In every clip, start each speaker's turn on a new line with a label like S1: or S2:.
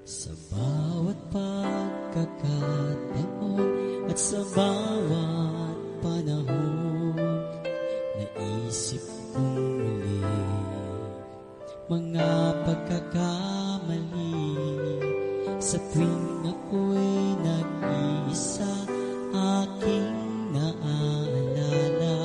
S1: Sa bawat pagkakataon at sa bawat panahon, naisip kong muli mga pagkakamali. Sa tuwing ako'y nag-iisa, aking naaalala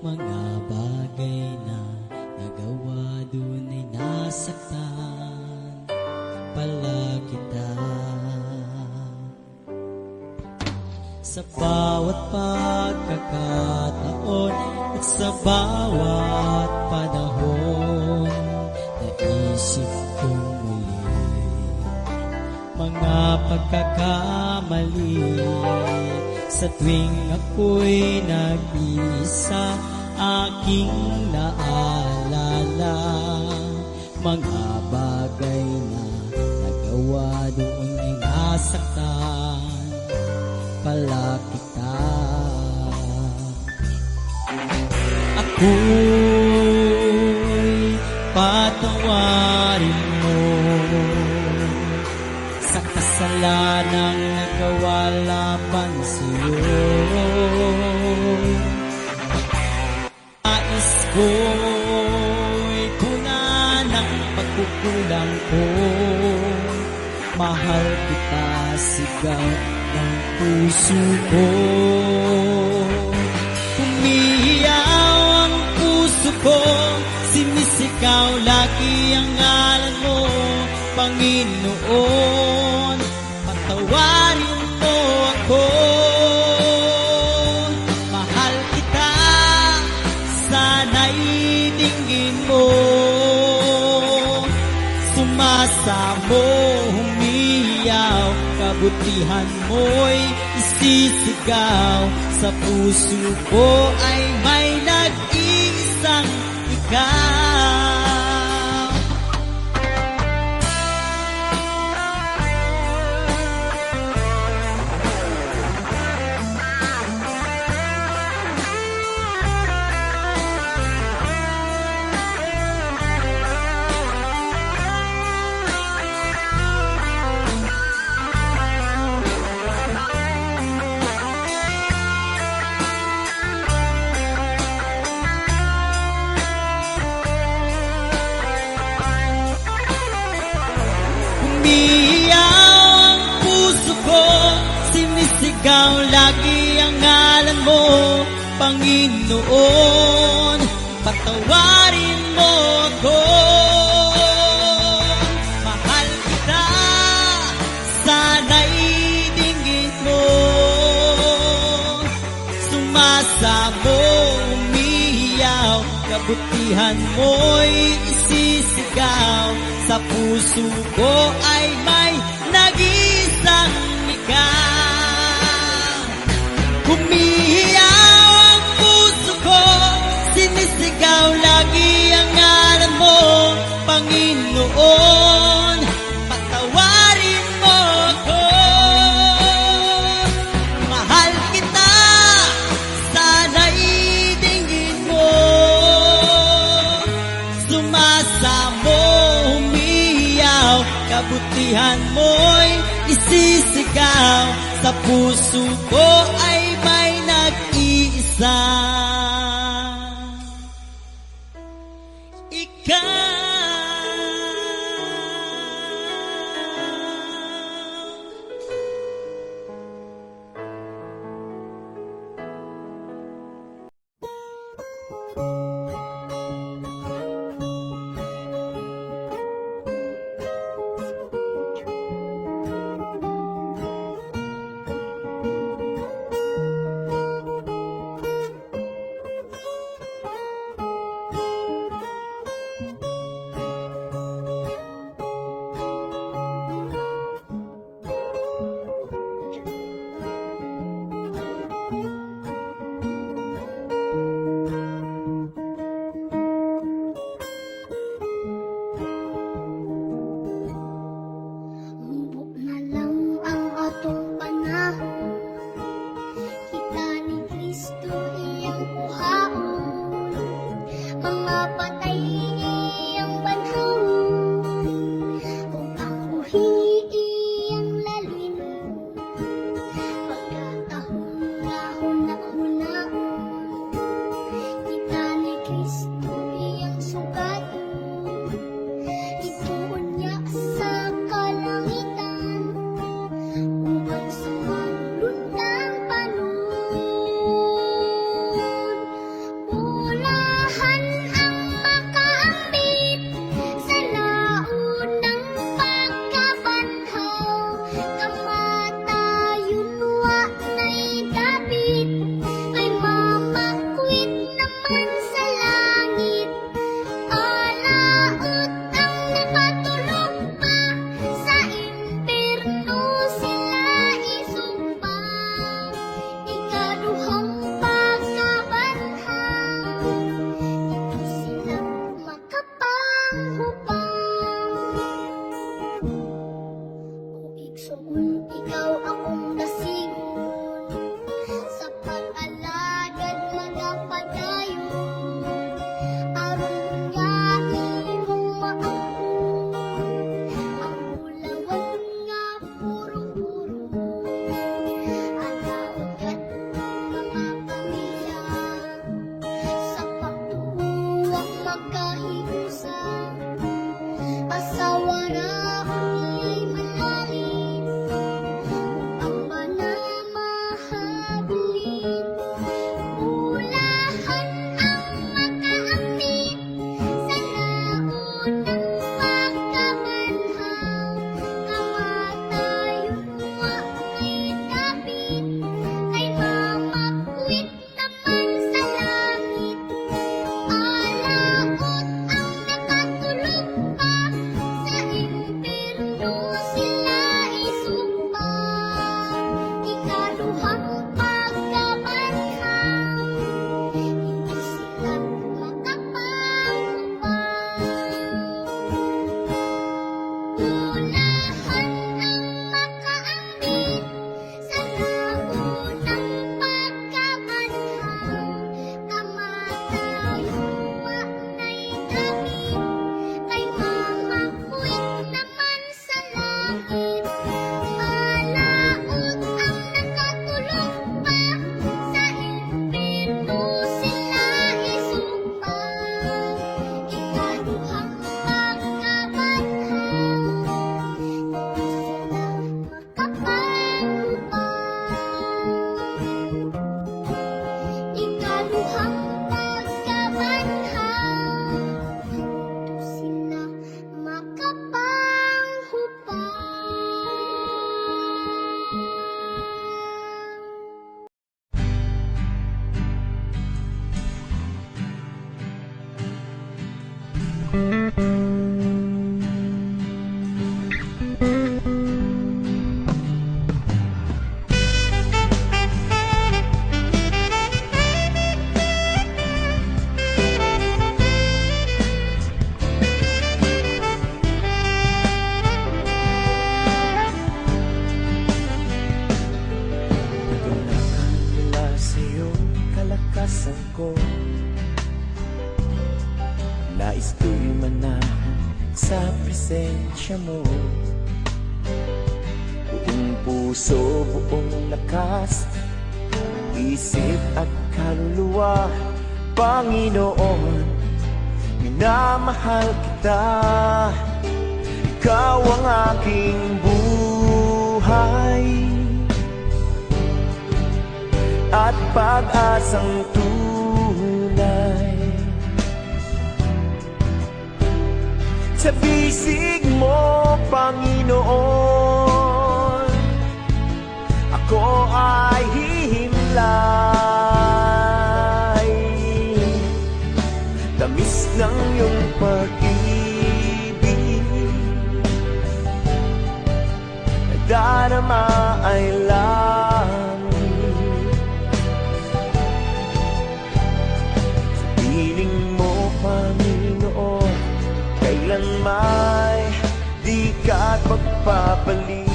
S1: mga bagay na nagawa, dun ay nasaktan pala kita. Sa bawat pagkakataon at sa bawat panahon, naisip kong muli mga pagkakamali. Sa tuwing ako'y nag-iisa, aking naalala mga bagay na nagawa, doon ay nasaktan pala kita. Ako'y patawarin mo sa kasalanang nagawa laban sa'yo. Nais ko'y tunan ang pagkukulang ko. Mahal kita, sigaw ng puso ko. Umiiyaw ang puso ko, sinisigaw lagi ang ngalan mo. Panginoon, patawarin mo ako. Mahal kita, sana'y dinggin mo. Sumasamo, humiyaw, kabutihan mo'y isisigaw. Sa puso ko ay may nag-iisang ikaw. Umiiyaw ang puso ko, sinisigaw lagi ang ngalan mo. Panginoon, patawarin mo ako. Mahal kita, sana'y dinggin mo. Sumasamo, umiiyaw, kabutihan mo'y isisigaw. Sa puso ko ay may nag-iisang ikaw. Humihiyaw ang puso ko, sinisigaw lagi ang ngalan mo. Panginoon, patawarin mo ako. Mahal kita, sana'y dinggin mo. Sumasamo, kabutihan mo'y isisigaw. Sa puso ko ay may nag-iisa, ikaw.
S2: sa presensya mo. Buong puso, buong lakas, isip at kaluluwa, Panginoon, minamahal kita. Ikaw ang aking buhay at pag-asang tunay. Sa bisig mo, Panginoon, ako ay hihimlay. Tamis ng iyong pag-ibig, nadarama ay langit. Sa piling mo, Panginoon, kailan may di ka pagpapalit.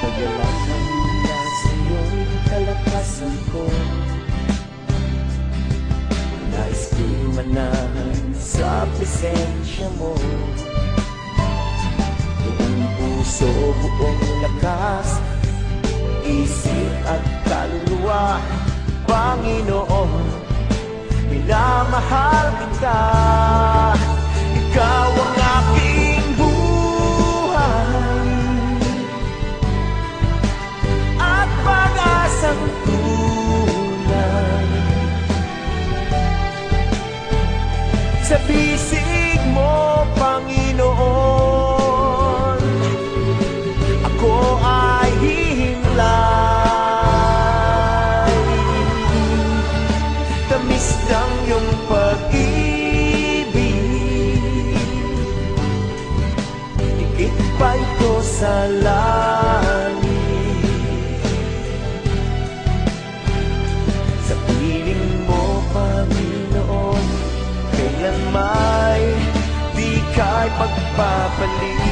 S2: Kagalangan na sa'yo'y kalakasan ko, nais ko manahan sa presensya mo. Puso, buong lakas, isip at kaluluwa, Panginoon, minamahal kita. Ikaw ang aking buhay at pag-asang tunay. Sa bisig mo, Panginoon, ako ay hihimlay. Tamis ng iyong pag-ibig, higit pa ito sa langit. Sa piling mo, Panginoon, kailan may di ka'y pagpapalit.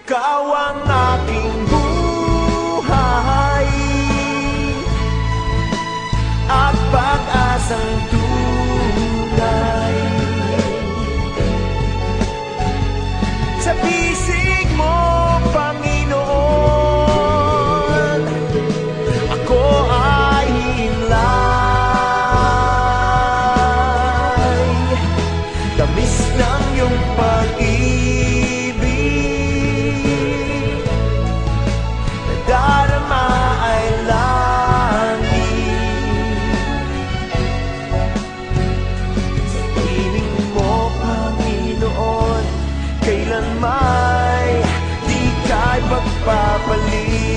S2: Ikaw ang aking buhay at pag-asang tunay. Sa bisig mo, Panginoon, ako ay himlay. Tamis ng iyong pag-ibig, nadarama ay langit. Sa piling mo, Panginoon, kailan may di ka'y pagpapalit.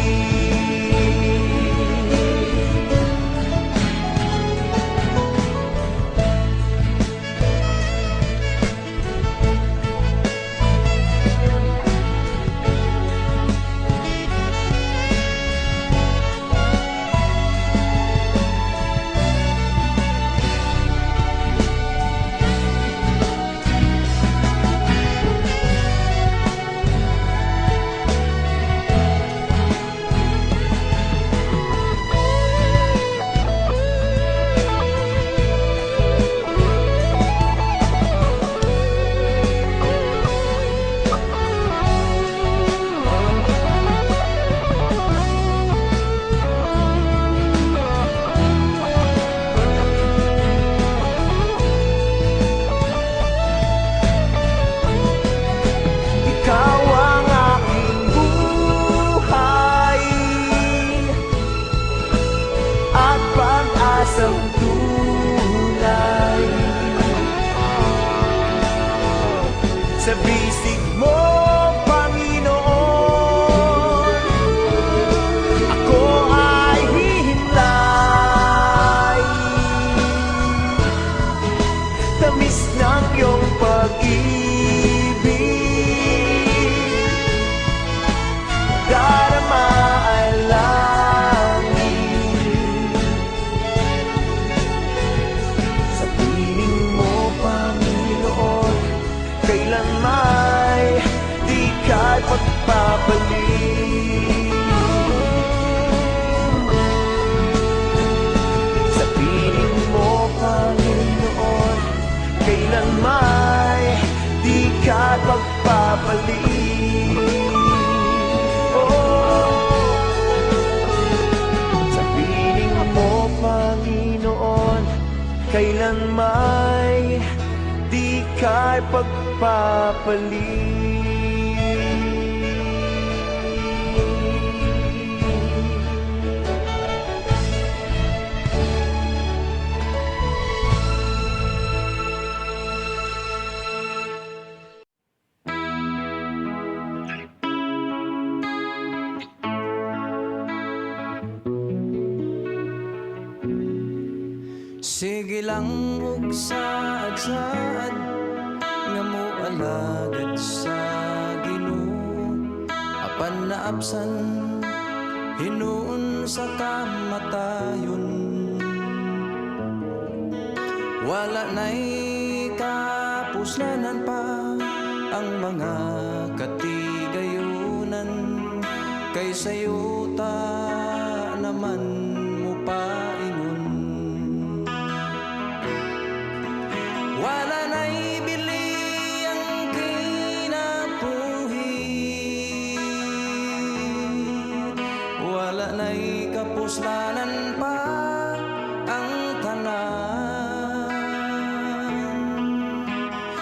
S2: Sa bisig mo, Panginoon, ako ay hihimlay. Tamis ng iyong pag-ibig, darama ay langit. pagpapalit. Sa piling mo, Panginoon, kailan may di ka'y pagpapalit.
S3: Sige lang ug saad-saad nga mo alagad sa Ginoo, apan naabsan hinuon sa kamatayon. Wala na'y kapuslanan pa ang mga katigayunan, kay sayo ta naman mo paingon. Wala na'y bili ang kinabuhi, wala na'y kapuslanan pa ang tanan.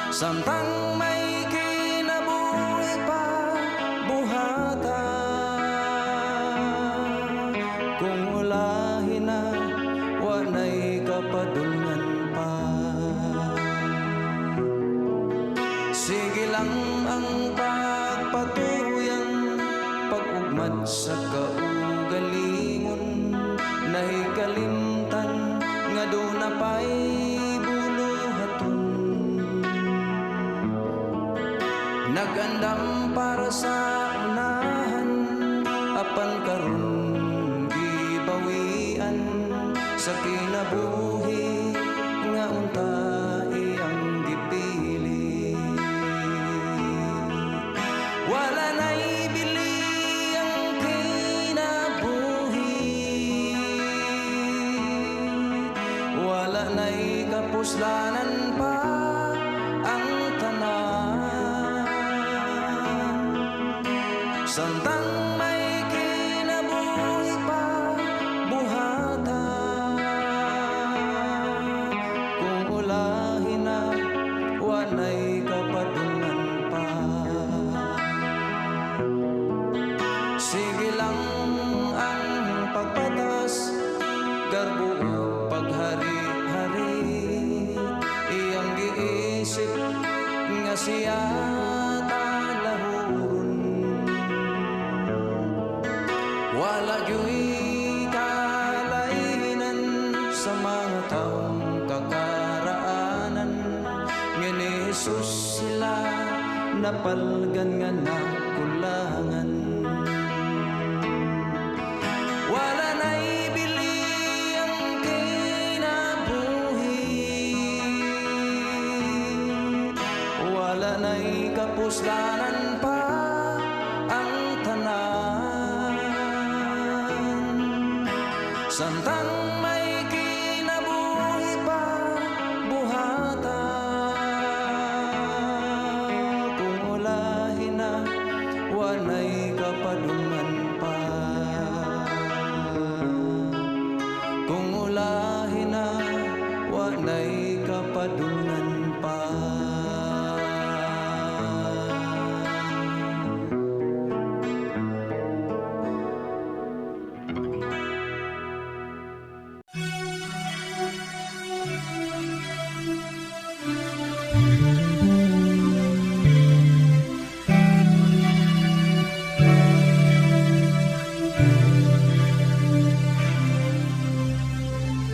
S3: Samtang may kinabuhi pa buhata, kung ulahin na wanay kapadungan pa. Sige lang ang pagpatuyang pag-ugmad sa kaugalingon, nahikalimtan nga doon na pa'y buluhaton. Nagandam para sa unahan, apan karon gibawian sa kinabuhi nga unta iyang gipili. Wala na'y bili ang kinabuhi, wala na'y kapuslanan pa ang tanan. Samtang may kinabuhi pa buhata, kung ulahin na wanay kapadungan pa. Sige lang ang pagpatas, garbo o paghari-hari, iyang giisip nga siya talahuron. Wala gyu'y kalainan sa mga taong kakaraanan, nga ni Jesus sila napalgan nga nakulangan. Wala na'y bili ang kinabuhi, wala na'y kapuslanan pa ang tanan. Samtang may kinabuhi pa buhata, kung ulahin na wanay kapadungan pa. Kung ulahin na wanay kapadungan pa.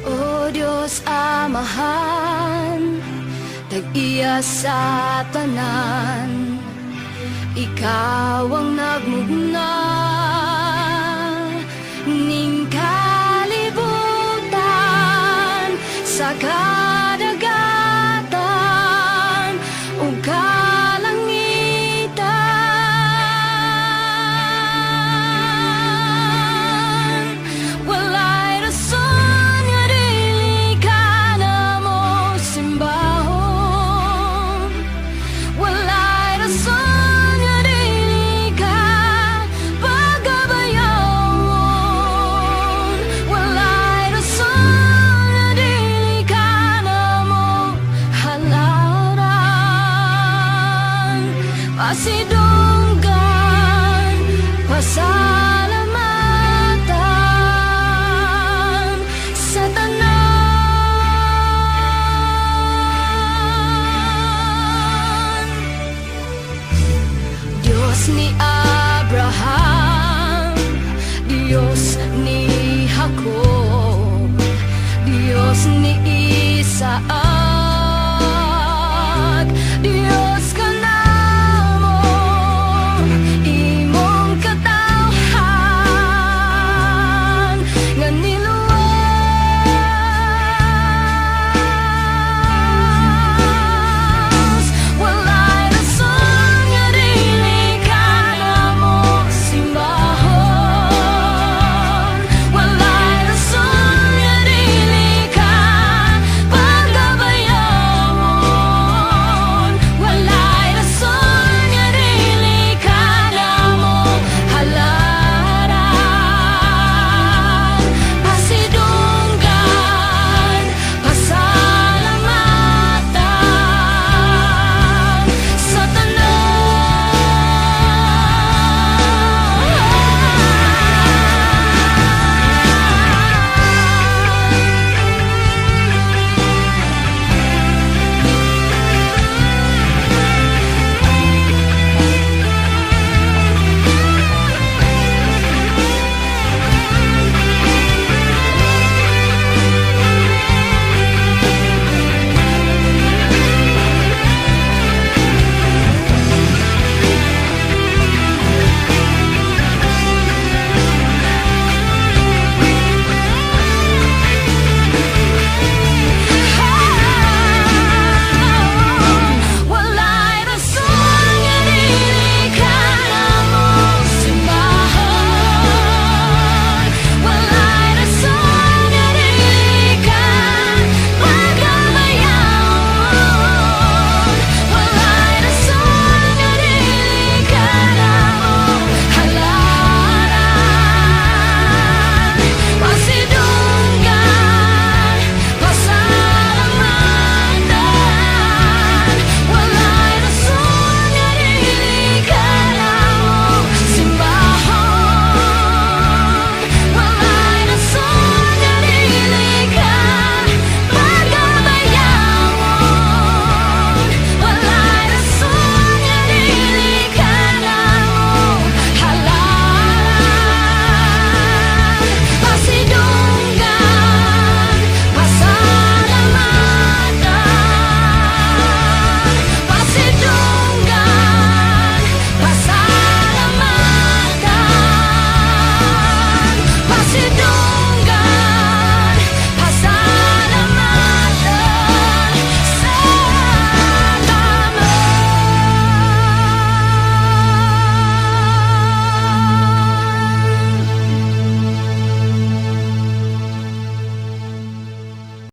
S4: O Diyos Amahan, tag-iya sa tanan, Ikaw ang nagmugna ning kalibutan sa kadagatan ug kalangitan. Walay rason nga dili ka na mo simbahon, walay rason nga Diyos ni Isa